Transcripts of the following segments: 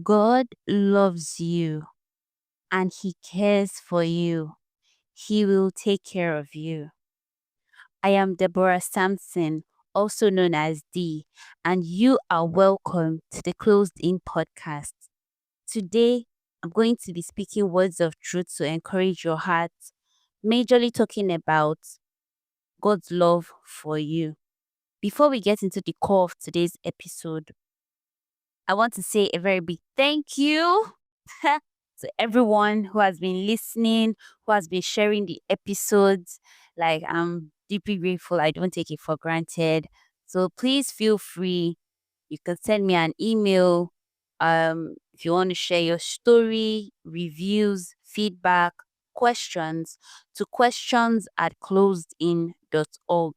God loves you and He cares for you. He will take care of you. I am Deborah Samson, also known as Dee, and you are welcome to the Closedin Podcast. Today, I'm going to be speaking words of truth to encourage your heart, majorly talking about God's love for you. Before we get into the core of today's episode, I want to say a very big thank you to everyone who has been listening, who has been sharing the episodes. Like, I'm deeply grateful. I don't take it for granted. So please feel free. You can send me an email. If you want to share your story, reviews, feedback, questions to questions@closedin.org.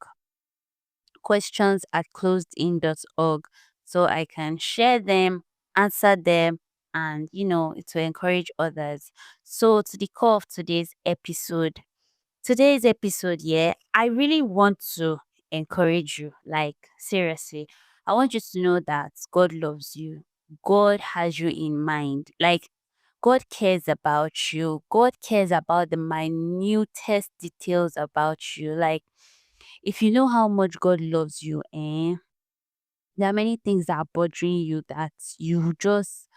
Questions@closedin.org, so I can share them, answer them, and to encourage others. So to the core of today's episode. Yeah, I really want to encourage you. Like, seriously, I want you to know that God loves you. God has you in mind. Like, God cares about you. God cares about the minutest details about you. Like, if you know how much God loves you, there are many things that are bothering you that you just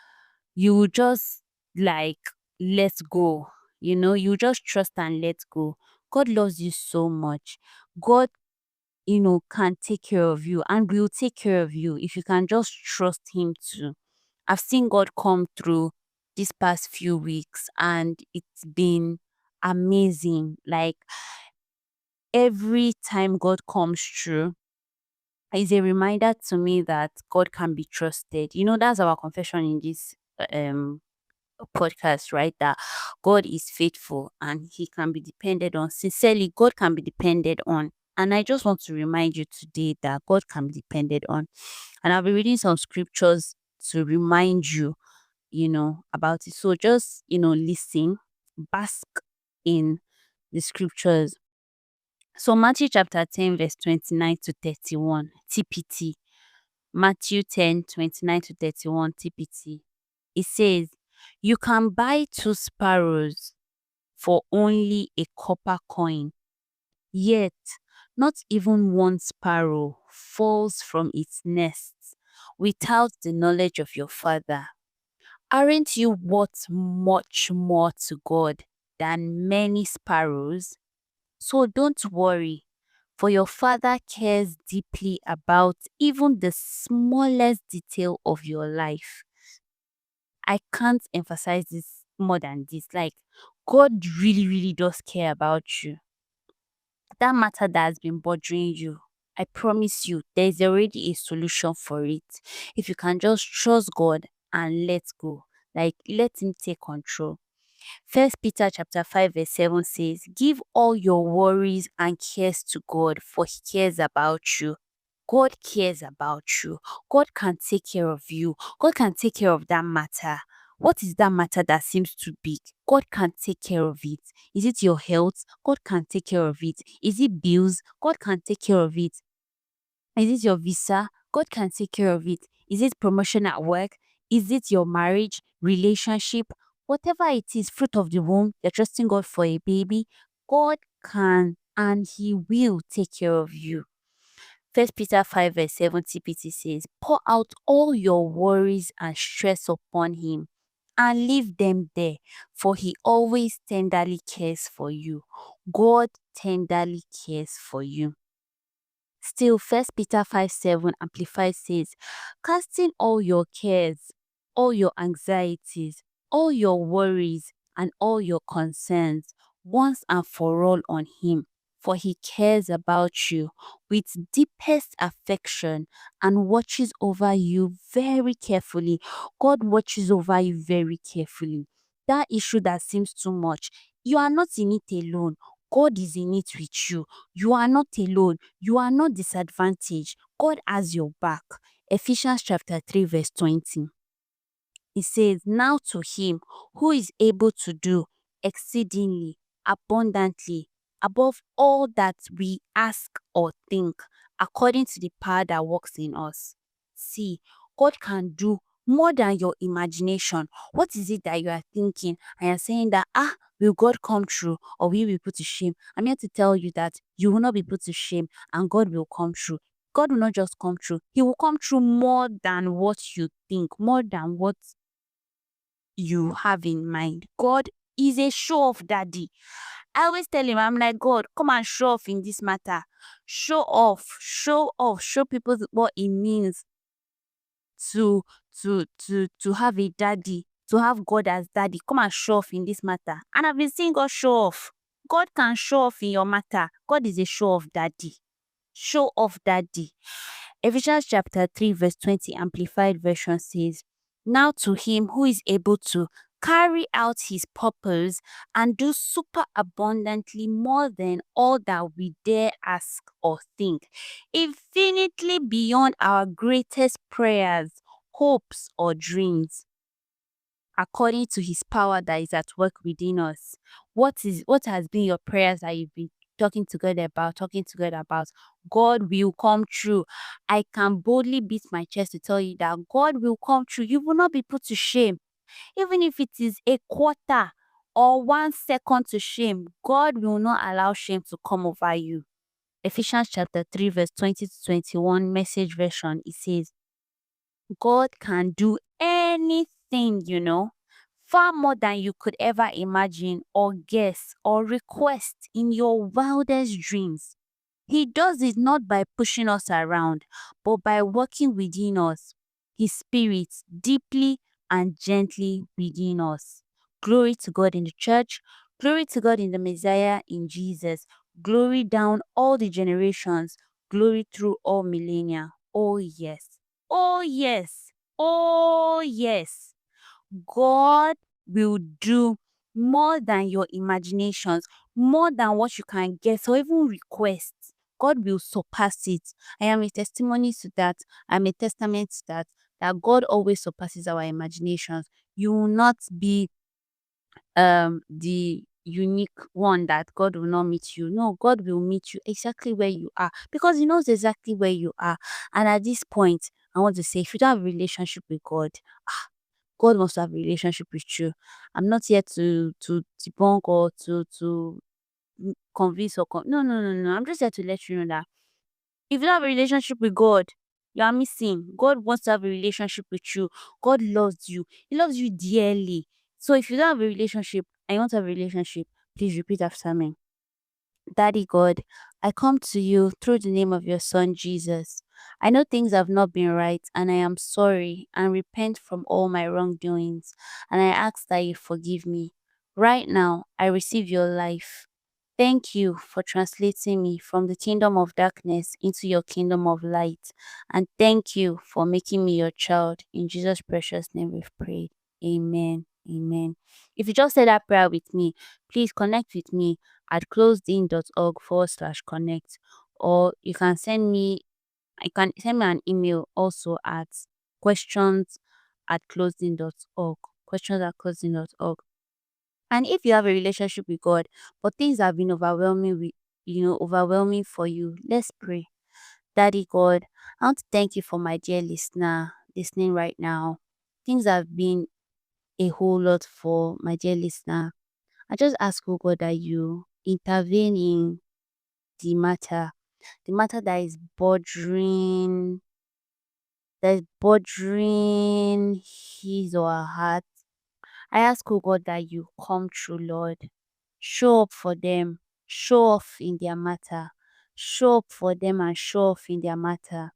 like let go. You just trust and let go. God loves you so much. God, can take care of you and will take care of you if you can just trust Him too. I've seen God come through these past few weeks and it's been amazing. Like, every time God comes through is a reminder to me that God can be trusted. That's our confession in this um podcast, right? That God is faithful and He can be depended on. Sincerely, God can be depended on. And I just want to remind you today that God can be depended on. And I'll be reading some scriptures to remind you, about it. So just, listen, bask in the scriptures. So Matthew chapter 10, verse 29 to 31, TPT. Matthew 10, 29 to 31, TPT. It says, "You can buy two sparrows for only a copper coin, yet not even one sparrow falls from its nest without the knowledge of your Father. Aren't you worth much more to God than many sparrows? So don't worry, for your Father cares deeply about even the smallest detail of your life." I can't emphasize this more than this. Like, God really, really does care about you. That matter that has been bothering you, I promise you, there's already a solution for it. If you can just trust God and let go, like, let Him take control. First Peter chapter 5 verse 7 says, "Give all your worries and cares to God, for He cares about you." God cares about you. God can take care of you. God can take care of that matter. What is that matter that seems too big? God can take care of it. Is it your health? God can take care of it. Is it bills? God can take care of it. Is it your visa? God can take care of it. Is it promotion at work? Is it your marriage, relationship? Whatever it is, fruit of the womb, you're trusting God for a baby, God can and He will take care of you. First Peter 5 verse 7 TPT says, "Pour out all your worries and stress upon Him and leave them there, for He always tenderly cares for you." God tenderly cares for you. Still, First Peter 5:7 Amplified says, "Casting all your cares, all your anxieties, all your worries, and all your concerns once and for all on Him, for He cares about you with deepest affection and watches over you very carefully." God watches over you very carefully. That issue that seems too much, you are not in it alone. God is in it with you. You are not alone. You are not disadvantaged. God has your back. Ephesians chapter 3 verse 20. It says, "Now to Him who is able to do exceedingly abundantly above all that we ask or think, according to the power that works in us." See, God can do more than your imagination. What is it that you are thinking and you're saying that, will God come true or will you be put to shame? I'm here to tell you that you will not be put to shame and God will come true. God will not just come true. He will come true more than what you think, more than what you have in mind. God is a show off daddy. I always tell him, I'm like, God, come and show off in this matter. Show off, show people what it means to to have a daddy, to have God as daddy. Come and show off in this matter. And I've been seeing God show off. God can show off in your matter. God is a show off daddy. Show off daddy. Ephesians chapter 3 verse 20 amplified version says, now to him who is able to carry out his purpose and do super abundantly more than all that we dare ask or think, infinitely beyond our greatest prayers, hopes, or dreams, according to his power that is at work within us. What has been your prayers that you've been talking to God about? God will come true. I can boldly beat my chest to tell you that God will come true. You will not be put to shame. Even if it is a quarter or 1 second to shame, God will not allow shame to come over you. Ephesians chapter 3 verse 20 to 21 message version, it says, God can do anything, far more than you could ever imagine or guess or request in your wildest dreams. He does it not by pushing us around, but by working within us, his spirit deeply and gently within us. Glory to God in the church. Glory to God in the Messiah, in Jesus. Glory down all the generations. Glory through all millennia. Oh yes. Oh yes. Oh yes. God will do more than your imaginations, more than what you can guess or even request. God will surpass it. I am a testimony to that. I'm a testament to that God always surpasses our imaginations. You will not be the unique one that God will not meet you. No, God will meet you exactly where you are because he knows exactly where you are. And at this point, I want to say, if you don't have a relationship with God, God wants to have a relationship with you. I'm not here to debunk or to convince or no. I'm just here to let you know that if you don't have a relationship with God, you are missing. God wants to have a relationship with you. God loves you. He loves you dearly. So if you don't have a relationship and you want to have a relationship, please repeat after me. Daddy God, I come to you through the name of your son Jesus. I know things have not been right and I am sorry and repent from all my wrongdoings, and I ask that you forgive me. Right now, I receive your life. Thank you for translating me from the kingdom of darkness into your kingdom of light. And thank you for making me your child. In Jesus' precious name we've prayed. Amen. Amen. If you just said that prayer with me, please connect with me at closedin.org/connect, or you can send me an email also at questions@closedin.org. Questions@closedin.org. And if you have a relationship with God, but things have been overwhelming for you, let's pray. Daddy God, I want to thank you for my dear listener listening right now. Things have been a whole lot for my dear listener. I just ask, oh God, that you intervene in the matter that is bothering his or her heart. I ask, oh God, that you come true, Lord. Show up for them. Show off in their matter. Show up for them and show off in their matter.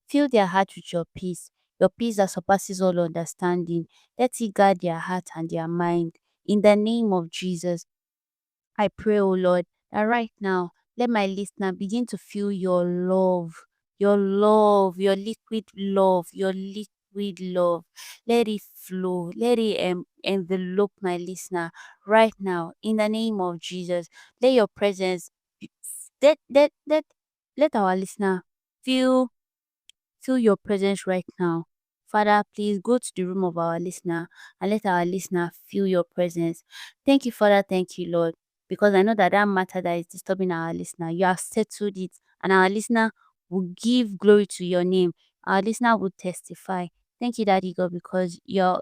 Fill their heart with your peace that surpasses all understanding. Let it guard their heart and their mind. In the name of Jesus, I pray, oh Lord, that right now, let my listener begin to feel your love, your liquid love, your liquid love. Let it flow, let it envelope my listener right now. In the name of Jesus, let your presence, let, let, let, let our listener feel Feel your presence right now. Father, please go to the room of our listener and let our listener feel your presence. Thank you, Father. Thank you, Lord. Because I know that matter that is disturbing our listener, you have settled it, and our listener will give glory to your name. Our listener will testify. Thank you, Daddy God, because you're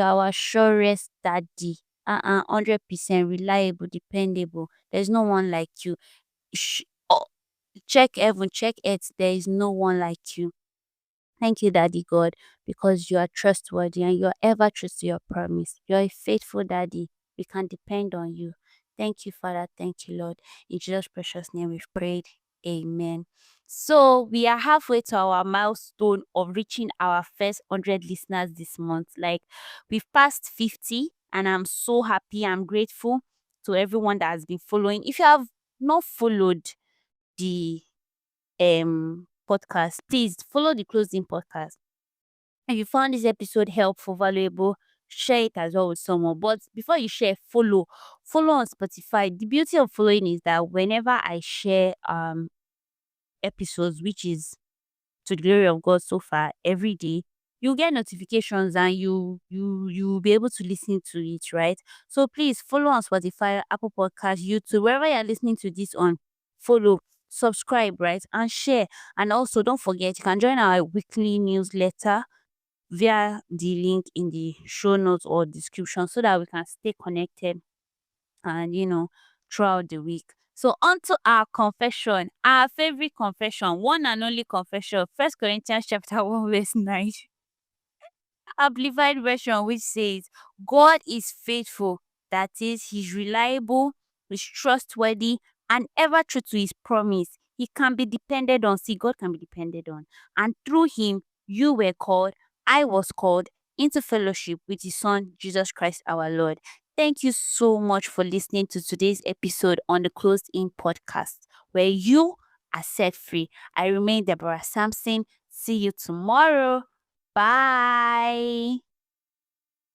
our surest daddy. 100% reliable, dependable. There's no one like you. Sh- oh, check heaven, check earth. There is no one like you. Thank you, Daddy God, because you are trustworthy and you are ever true to your promise. You are a faithful Daddy. We can depend on you. Thank you, Father. Thank you, Lord. In Jesus' precious name we've prayed. Amen. So we are halfway to our milestone of reaching our first 100 listeners this month. Like, we've passed 50, and I'm so happy. I'm grateful to everyone that has been following. If you have not followed the podcast, please follow the Closing Podcast. If you found this episode helpful, valuable, share it as well with someone. But before you share, follow on Spotify. The beauty of following is that whenever I share episodes, which is to the glory of God so far, every day, you get notifications and you'll be able to listen to it, right? So please follow on Spotify, Apple Podcast, YouTube, wherever you're listening to this on. Follow, subscribe, right, and share. And also, don't forget, you can join our weekly newsletter via the link in the show notes or description, so that we can stay connected and throughout the week. So on to our confession, our favorite confession, one and only confession, First Corinthians chapter 1 verse 9. Amplified version, which says, God is faithful, that is, he's reliable, he's trustworthy, and ever true to his promise. He can be depended on. See, God can be depended on. And through him, you were called, I was called into fellowship with his son, Jesus Christ our Lord. Thank you so much for listening to today's episode on the Closedin Podcast, where you are set free. I remain Deborah Samson. See you tomorrow. Bye.